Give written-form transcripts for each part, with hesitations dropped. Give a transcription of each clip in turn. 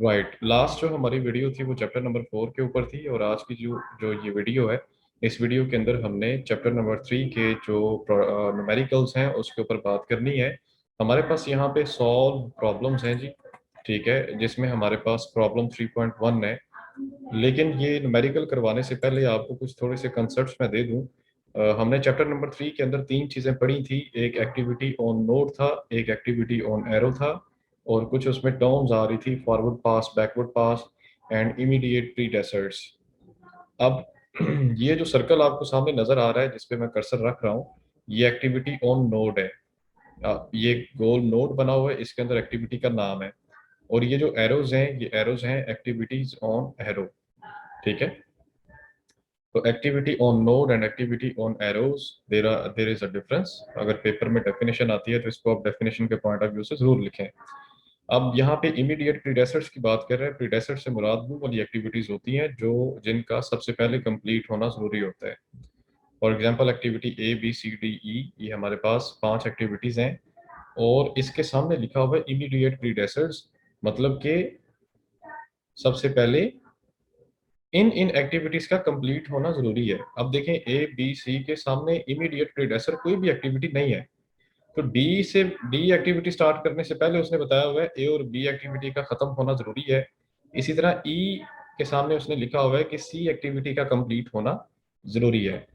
Right, last जो हमारी video थी वो चैप्टर नंबर 4 के ऊपर थी, और आज की जो जो ये वीडियो है, इस वीडियो के अंदर हमने चैप्टर नंबर 3 के जो न्यूमेरिकल्स हैं उसके ऊपर बात करनी है। हमारे पास यहाँ पे सॉल्व प्रॉब्लम्स हैं जी, ठीक है, जिसमें हमारे पास प्रॉब्लम 3.1 है। लेकिन ये न्यूमेरिकल करवाने से पहले आपको कुछ थोड़े से कंसेप्ट्स मैं दे दूं। हमने चैप्टर नंबर 3 के अंदर तीन चीज़ें पढ़ी थी। एक एक्टिविटी ऑन नोड था, एक एक्टिविटी ऑन एरो था, और कुछ उसमें टर्म्स आ रही थी, forward pass, backward pass and immediate predecessors. अब ये जो सर्कल आपको सामने नजर आ रहा है जिस पे मैं कर्सर रख रहा हूँ, ये एक्टिविटी ऑन नोड है। ये गोल नोड बना हुआ है, इसके अंदर एक्टिविटी का नाम है। और ये जो एरोज हैं, ये एरोज हैं एक्टिविटीज ऑन एरो, ठीक है। तो activity on node and activity on arrows, there is a difference. अगर पेपर में डेफिनेशन आती है तो इसको आप डेफिनेशन के पॉइंट ऑफ व्यू से जरूर लिखें। अब यहाँ पे इमीडिएट प्रीडेसर्स की बात कर रहे हैं। प्रीडेसर से मुराद वो वाली एक्टिविटीज होती हैं जो जिनका सबसे पहले कंप्लीट होना जरूरी होता है। For example activity A B C D E, ये हमारे पास 5 एक्टिविटीज हैं, और इसके सामने लिखा हुआ है इमीडिएट प्रीडेसर्स, मतलब कि सबसे पहले इन इन एक्टिविटीज का कंप्लीट होना जरूरी है। अब देखें, ए बी सी के सामने इमीडिएट प्रीडेसर कोई भी एक्टिविटी नहीं है, तो डी एक्टिविटी स्टार्ट करने से पहले उसने बताया हुआ है ए और बी एक्टिविटी का खत्म होना जरूरी है। इसी तरह ई के सामने उसने लिखा हुआ है कि सी एक्टिविटी का कंप्लीट होना जरूरी है।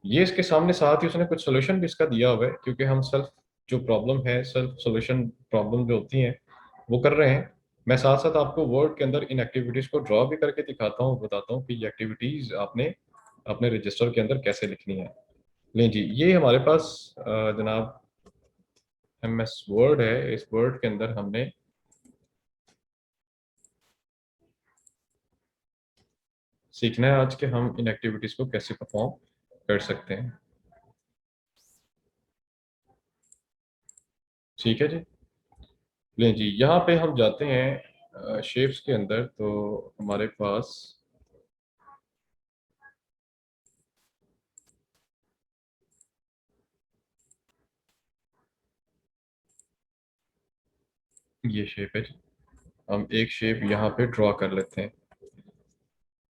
ये इसके सामने साथ ही उसने कुछ सोल्यूशन भी इसका दिया हुआ है, क्योंकि हम सेल्फ जो प्रॉब्लम है, सेल्फ सोल्यूशन प्रॉब्लम जो होती हैं वो कर रहे हैं। मैं साथ साथ आपको वर्ड के अंदर इन एक्टिविटीज को ड्रॉ भी करके दिखाता हूँ, बताता हूँ कि ये एक्टिविटीज आपने अपने रजिस्टर के अंदर कैसे लिखनी है। लें जी, ये हमारे पास जनाब MS वर्ड है। इस वर्ड के अंदर हमने सीखना है आज के हम इन एक्टिविटीज को कैसे परफॉर्म कर सकते हैं। ठीक है जी। लें जी, यहाँ पे हम जाते हैं शेप्स के अंदर, तो हमारे पास ये शेप है जी। हम एक शेप यहाँ पे ड्रॉ कर लेते हैं।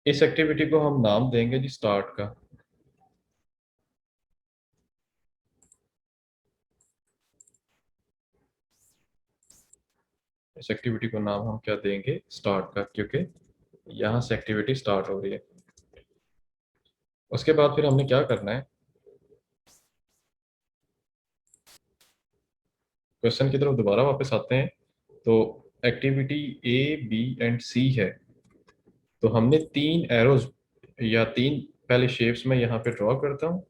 इस एक्टिविटी को हम नाम देंगे जी स्टार्ट का। इस एक्टिविटी को नाम हम क्या देंगे, स्टार्ट का, क्योंकि यहाँ से एक्टिविटी स्टार्ट हो रही है। उसके बाद फिर हमने क्या करना है, क्वेश्चन की तरफ दोबारा वापस आते हैं। तो एक्टिविटी ए बी एंड सी है, तो हमने तीन एरोज या तीन पहले शेप्स में यहाँ पे ड्रॉ करता हूँ।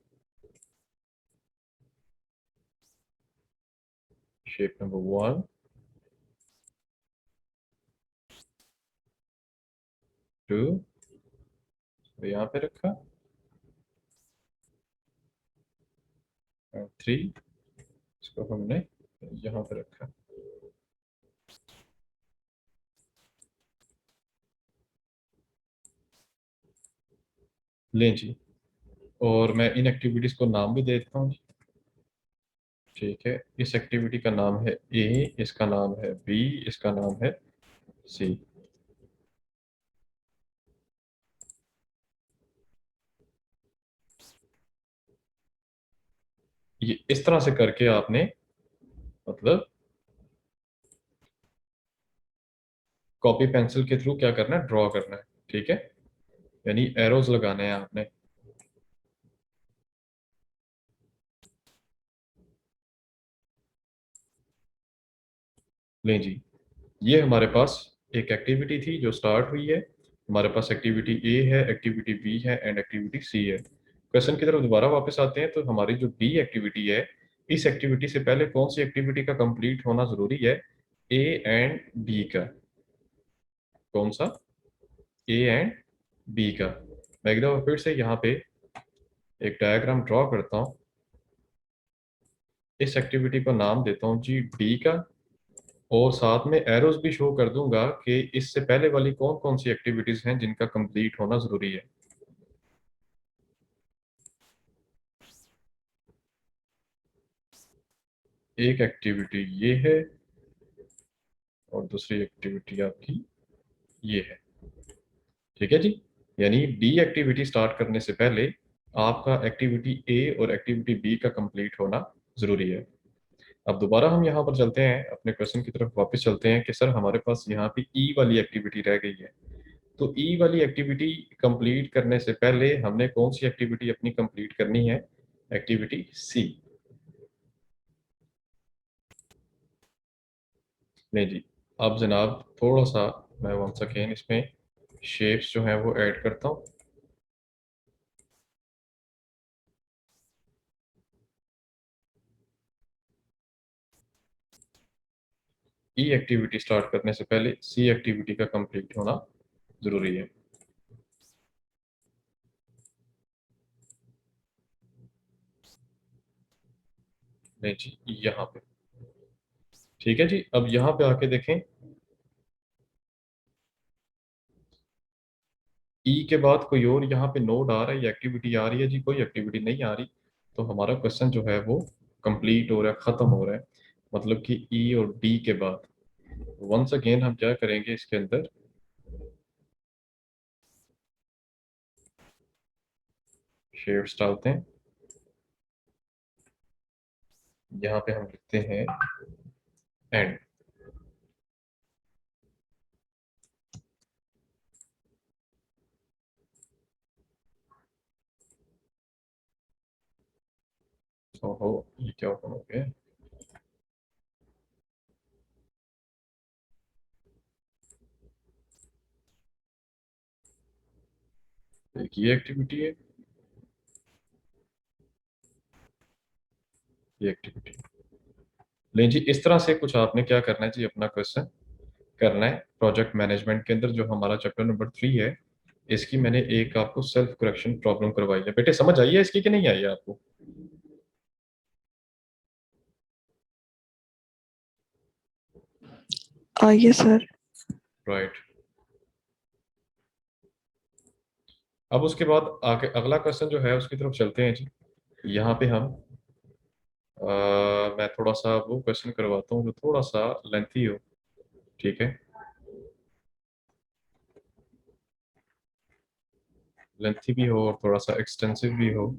शेप नंबर 1, 2, यहाँ पे रखा, और 3, इसको हमने यहाँ पे रखा। लें जी, और मैं इन एक्टिविटीज को नाम भी दे देता हूँ। ठीक है, इस एक्टिविटी का नाम है ए, इसका नाम है बी, इसका नाम है सी। ये इस तरह से करके आपने, मतलब कॉपी पेंसिल के थ्रू क्या करना है, ड्रॉ करना है। ठीक है, यानी एरोज लगाने हैं आपने। लें जी, ये हमारे पास एक एक्टिविटी थी जो स्टार्ट हुई है। हमारे पास एक्टिविटी ए है, एक्टिविटी बी है एंड एक्टिविटी सी है। क्वेश्चन की तरफ दोबारा वापस आते हैं, तो हमारी जो बी एक्टिविटी है, इस एक्टिविटी से पहले कौन सी एक्टिविटी का कंप्लीट होना जरूरी है, ए एंड बी का। कौन सा, ए एंड बी का। मैं एक दफा फिर से यहाँ पे एक डायग्राम ड्रॉ करता हूँ। इस एक्टिविटी को नाम देता हूँ जी डी का, और साथ में एरोज भी शो कर दूंगा कि इससे पहले वाली कौन कौन सी एक्टिविटीज हैं जिनका कंप्लीट होना जरूरी है। एक एक्टिविटी ये है, और दूसरी एक्टिविटी आपकी ये है। ठीक है जी। यानी डी एक्टिविटी स्टार्ट करने से पहले आपका एक्टिविटी ए और एक्टिविटी बी का कंप्लीट होना जरूरी है। अब दोबारा हम यहाँ पर चलते हैं, अपने क्वेश्चन की तरफ वापस चलते हैं कि सर हमारे पास यहाँ पे ई वाली एक्टिविटी रह गई है। तो ई वाली एक्टिविटी कंप्लीट करने से पहले हमने कौन सी एक्टिविटी अपनी कंप्लीट करनी है? एक्टिविटी सी। नहीं जी। अब जनाब थोड़ा सा मैं वंस अगेन इसमें शेप्स जो हैं वो ऐड करता हूँ। ई एक्टिविटी स्टार्ट करने से पहले सी एक्टिविटी का कंप्लीट होना जरूरी है। नहीं जी, यहाँ पे। ठीक है जी। अब यहाँ पे आके देखें, ई के बाद कोई और यहाँ पे नोड आ रहा है या एक्टिविटी आ रही है? जी कोई एक्टिविटी नहीं आ रही। तो हमारा क्वेश्चन जो है वो कंप्लीट हो रहा है, खत्म हो रहा है। मतलब कि ई और डी के बाद वंस अगेन हम क्या करेंगे, इसके अंदर शेड्स डालते हैं। यहाँ पे हम लिखते हैं एंड। ओहो, ये क्या ओपन हो गया? एक ये एक्टिविटी है, ये एक्टिविटी। लेकिन जी इस तरह से कुछ आपने क्या करना है जी, अपना क्वेश्चन करना है प्रोजेक्ट मैनेजमेंट के अंदर। जो हमारा चैप्टर नंबर 3 है, इसकी मैंने एक आपको सेल्फ करेक्शन प्रॉब्लम करवाई है। बेटे समझ आई है इसकी कि नहीं आई है आपको? आइए सर। राइट। अब उसके बाद आगे अगला क्वेश्चन जो है उसकी तरफ चलते हैं जी। यहाँ पे हम मैं थोड़ा सा वो क्वेश्चन करवाता हूँ जो थोड़ा सा लेंथी हो। ठीक है, लेंथी भी हो और थोड़ा सा एक्सटेंसिव भी हो।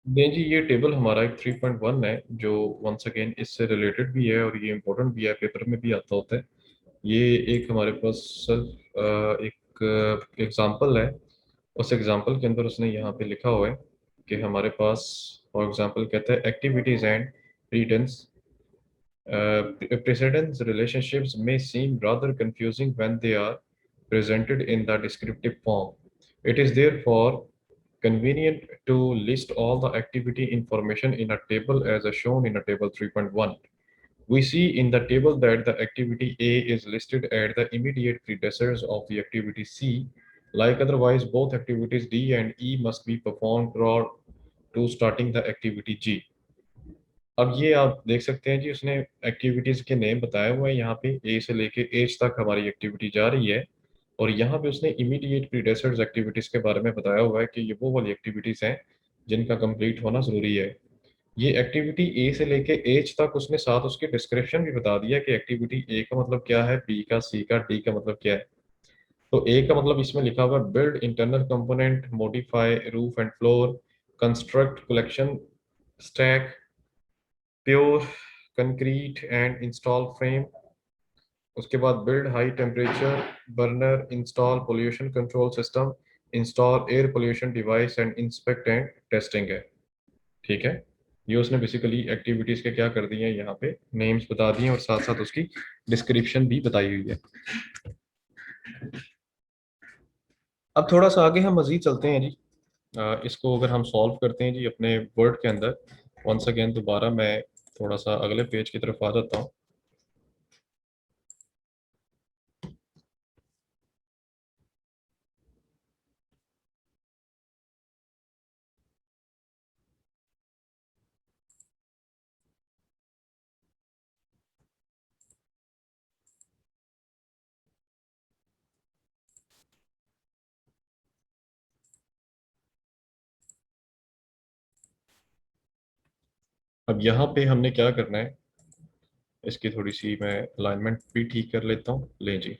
नहीं जी, ये टेबल हमारा एक 3.1 है जो वंस अगेन इससे रिलेटेड भी है और ये इंपॉर्टेंट भी है, पेपर में भी आता होता है। ये एक हमारे पास सिर्फ एक एग्जांपल है। उस एग्जांपल के अंदर उसने यहाँ पे लिखा हुआ है कि हमारे पास फॉर एग्जांपल कहता है activities and precedence precedence relationships may seem rather confusing when they are presented in the descriptive form. It is therefore convenient to list all the activity information in a table as shown in a table 3.1. We see in the table that the activity A is listed at the immediate predecessors of the activity C. Like otherwise, both activities D and E must be performed prior to starting the activity G. अब ये आप देख सकते हैं जी, उसने activities के name बताया हुआ है। यहाँ पे ए से लेके एच तक हमारी एक्टिविटी जा रही है और यहाँ पे उसने इमीडिएट प्रीडेसेसर्स एक्टिविटीज के बारे में बताया हुआ है कि ये वो वाली एक्टिविटीज हैं जिनका कंप्लीट होना जरूरी है। ये एक्टिविटी ए से लेके एच तक उसने साथ उसके डिस्क्रिप्शन भी बता दिया कि एक्टिविटी ए का मतलब क्या है, बी का, सी का, डी का मतलब क्या है। तो ए का मतलब इसमें लिखा हुआ है build internal component, modify roof and floor, construct collection stack, pure concrete and install frame. उसके बाद build high temperature burner, install pollution control system, install air pollution device and inspect and testing है। ठीक है, ये उसने basically activities के क्या कर दिए हैं, यहाँ पे नेम्स बता दिए और साथ साथ उसकी डिस्क्रिप्शन भी बताई हुई है। अब थोड़ा सा आगे हम मज़ीद चलते हैं जी। इसको अगर हम सॉल्व करते हैं जी अपने वर्ड के अंदर, वंस अगेन दोबारा मैं थोड़ा सा अगले पेज की तरफ आ जाता हूँ। अब यहाँ पे हमने क्या करना है, इसकी थोड़ी सी मैं अलाइनमेंट भी ठीक कर लेता हूँ। ले जी,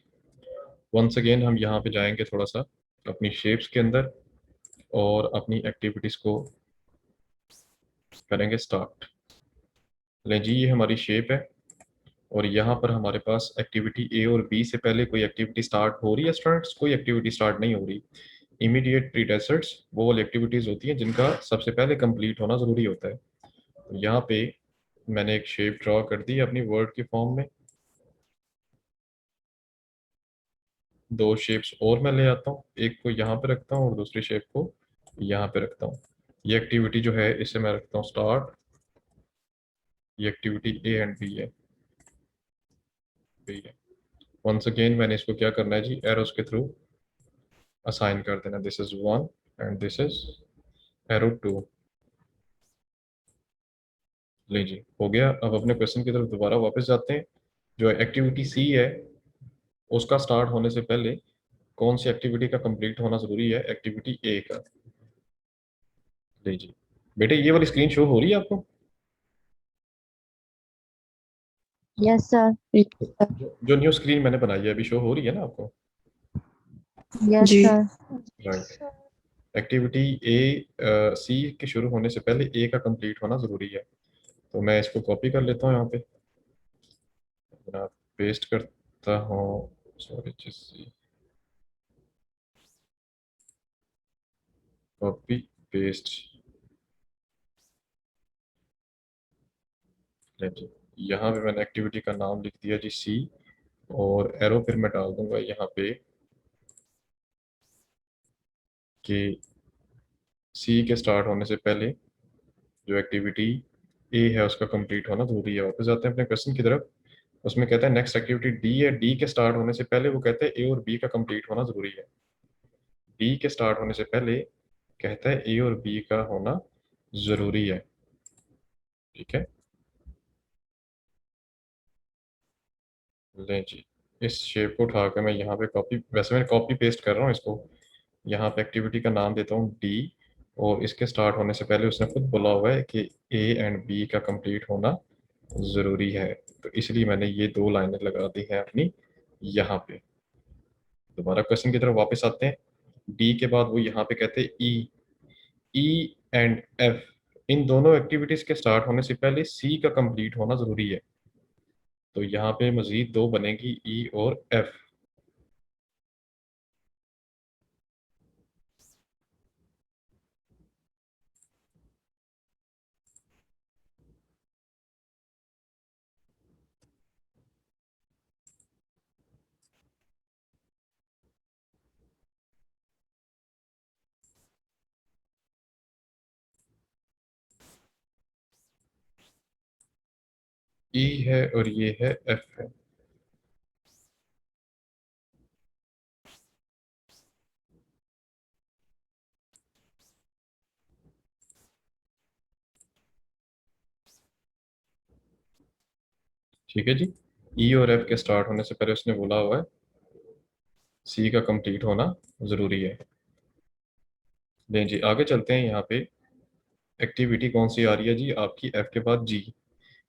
वंस अगेन हम यहाँ पे जाएंगे थोड़ा सा अपनी शेप्स के अंदर और अपनी एक्टिविटीज़ को करेंगे स्टार्ट। ले जी, ये हमारी शेप है और यहाँ पर हमारे पास एक्टिविटी ए और बी से पहले कोई एक्टिविटी स्टार्ट हो रही है स्टूडेंट्स? कोई एक्टिविटी स्टार्ट नहीं हो रही। इमीडिएट प्रीडेसर्ट्स वो वाली एक्टिविटीज़ होती हैं जिनका सबसे पहले कंप्लीट होना ज़रूरी होता है। तो यहाँ पे मैंने एक शेप ड्रॉ कर दी अपनी वर्ड के फॉर्म में। दो शेप्स और मैं ले आता हूँ, एक को यहाँ पे रखता हूँ और दूसरी शेप को यहाँ पे रखता हूँ। ये एक्टिविटी जो है इसे मैं रखता हूँ स्टार्ट। ये एक्टिविटी ए एंड बी है, बी है। वंस अगेन मैंने इसको क्या करना है जी, एरोस के थ्रू असाइन कर देना। This is one and this is arrow two. लीजिए हो गया। अब अपने क्वेश्चन की तरफ दोबारा वापस जाते हैं। जो एक्टिविटी सी है उसका स्टार्ट होने से पहले कौन सी एक्टिविटी का कंप्लीट होना जरूरी है? एक्टिविटी ए का। लीजिए बेटे, ये वाली स्क्रीन शो हो रही है आपको? Yes sir. जो न्यू स्क्रीन मैंने बनाई है अभी शो हो रही है ना आपको? यस जी। Sir. Right. Activity A C के शुरू होने से पहले ए का कंप्लीट होना जरूरी है। तो मैं इसको कॉपी कर लेता हूँ यहाँ पे, जरा पेस्ट करता हूँ। सॉरी जी, कॉपी पेस्ट। जी, यहाँ पे मैंने एक्टिविटी का नाम लिख दिया जी सी, और एरो फिर मैं डाल दूंगा यहाँ पे कि सी के स्टार्ट होने से पहले जो एक्टिविटी ए है उसका कंप्लीट होना जरूरी है। वापस जाते हैं अपने क्वेश्चन की तरफ। उसमें कहता है नेक्स्ट एक्टिविटी डी है, डी के स्टार्ट होने से पहले वो कहता है ए और बी का कंप्लीट होना जरूरी है। डी के स्टार्ट होने से पहले कहता है ए और बी का होना जरूरी है। ठीक है, लें जी, इस शेप को उठाकर मैं यहाँ पे कॉपी, वैसे मैं कॉपी पेस्ट कर रहा हूँ इसको। यहाँ पे एक्टिविटी का नाम देता हूँ डी, और इसके स्टार्ट होने से पहले उसने खुद बोला हुआ है कि ए एंड बी का कंप्लीट होना ज़रूरी है। तो इसलिए मैंने ये दो लाइनें लगा दी हैं अपनी यहाँ पे। दोबारा क्वेश्चन की तरफ वापस आते हैं। डी के बाद वो यहाँ पे कहते हैं ई, ई एंड एफ, इन दोनों एक्टिविटीज़ के स्टार्ट होने से पहले सी का कंप्लीट होना ज़रूरी है। तो यहाँ पे मज़ीद दो बनेगी, ई और एफ। ई है और ये है एफ है। ठीक है जी, ई और एफ के स्टार्ट होने से पहले उसने बोला हुआ है सी का कंप्लीट होना ज़रूरी है। लें जी, आगे चलते हैं। यहाँ पे एक्टिविटी कौन सी आ रही है जी आपकी? एफ के बाद जी।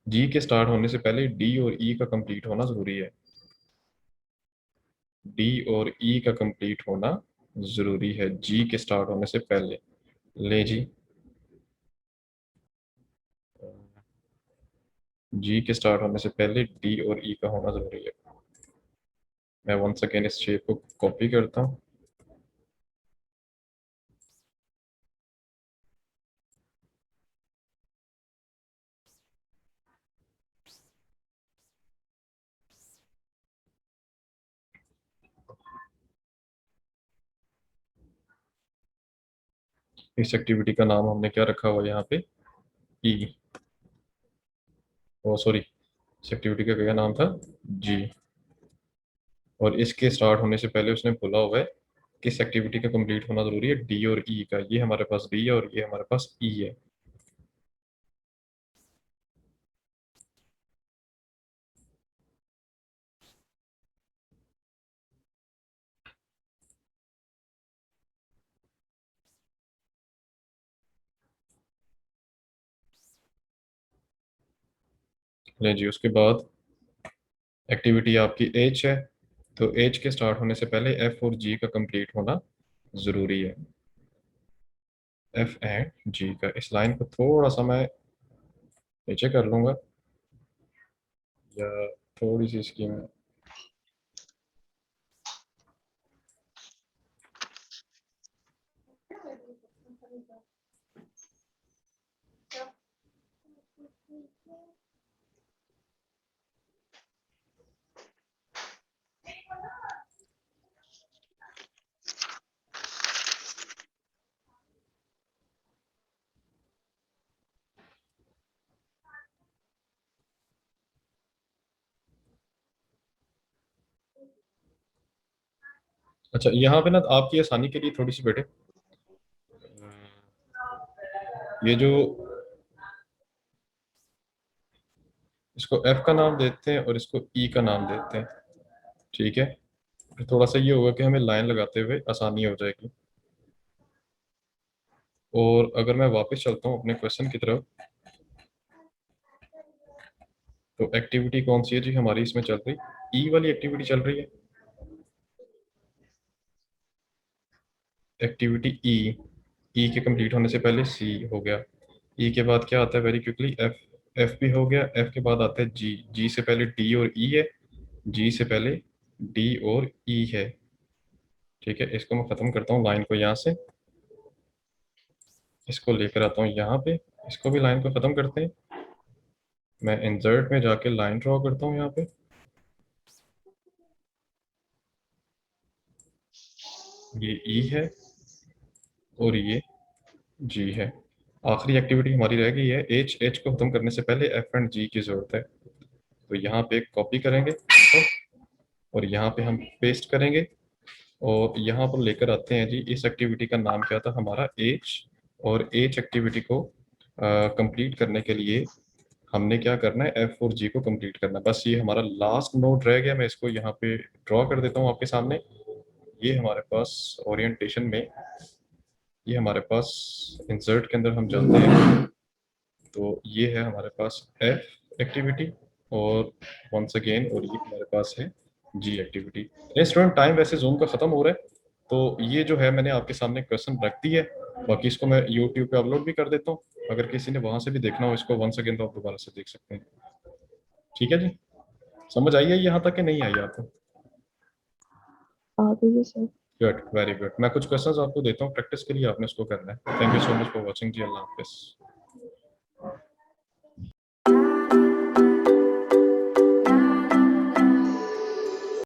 जी के स्टार्ट होने से पहले डी और ई का कंप्लीट होना ज़रूरी है। डी और ई का कंप्लीट होना ज़रूरी है जी के स्टार्ट होने से पहले। ले जी, जी के स्टार्ट होने से पहले डी और ई का होना ज़रूरी है। मैं वंस अगेन इस शेप को कॉपी करता हूँ। इस एक्टिविटी का नाम हमने क्या रखा हुआ है यहाँ पे, ई, ओ सॉरी, इस एक्टिविटी का क्या नाम था, जी। और इसके स्टार्ट होने से पहले उसने बोला हुआ है किस एक्टिविटी का कंप्लीट होना जरूरी है, डी और ई का। ये हमारे पास डी है और ये हमारे पास ई है। ले जी, उसके बाद एक्टिविटी आपकी एच है, तो एच के स्टार्ट होने से पहले एफ और जी का कंप्लीट होना ज़रूरी है। एफ एंड जी का, इस लाइन को थोड़ा सा मैं नीचे कर लूँगा, या थोड़ी सी इसकी मैं, अच्छा यहाँ पे ना आपकी आसानी के लिए थोड़ी सी बेटे, ये जो इसको एफ का नाम देते हैं और इसको ई का नाम देते हैं, ठीक है। फिर थोड़ा सा ये होगा कि हमें लाइन लगाते हुए आसानी हो जाएगी। और अगर मैं वापस चलता हूँ अपने क्वेश्चन की तरफ, तो एक्टिविटी कौन सी है जी हमारी इसमें चल रही, ई वाली एक्टिविटी चल रही है, एक्टिविटी ई। ई के कंप्लीट होने से पहले सी हो गया, ई के बाद क्या आता है वेरी क्विकली, एफ, एफ भी हो गया, एफ के बाद आता है जी, जी से पहले डी और ई है, जी से पहले डी और ई है, ठीक है। इसको मैं ख़त्म करता हूँ लाइन को यहाँ से, इसको लेकर आता हूँ यहाँ पे, इसको भी लाइन को ख़त्म करते हैं। मैं इंसर्ट में जाके लाइन ड्रॉ करता हूँ यहाँ पे, ये ई है और ये जी है। आखिरी एक्टिविटी हमारी रह गई है एच, एच को ख़त्म करने से पहले एफ एंड जी की ज़रूरत है। तो यहाँ पे कॉपी करेंगे और यहाँ पे हम पेस्ट करेंगे और यहाँ पर लेकर आते हैं जी, इस एक्टिविटी का नाम क्या था हमारा, एच। और एच एक्टिविटी को कंप्लीट करने के लिए हमने क्या करना है, एफ और जी को कंप्लीट करना है। बस ये हमारा लास्ट नोड रह गया, मैं इसको यहाँ पे ड्रॉ कर देता हूँ आपके सामने। ये हमारे पास ओरिएंटेशन में, ये हमारे पास इंसर्ट के अंदर हम जाते हैं, तो ये है हमारे पास एफ एक्टिविटी और वंस अगेन, और ये हमारे पास है जी एक्टिविटी। स्टूडेंट टाइम वैसे जूम का ख़त्म हो रहा है, तो ये जो है मैंने आपके सामने क्वेश्चन रख दी है, बाकी इसको मैं यूट्यूब पे अपलोड भी कर देता हूँ, अगर किसी ने वहाँ से भी देखना हो इसको वंस अगेन, तो आप दोबारा से देख सकते हैं। ठीक है जी, समझ आई है यहाँ तक कि नहीं आई आपको? आ गई है सर। Good, very good. मैं कुछ क्वेश्चंस आपको देता हूँ प्रैक्टिस के लिए, आपने इसको करना है। Thank you so much for watching जी, अल्लाह हाफिज़।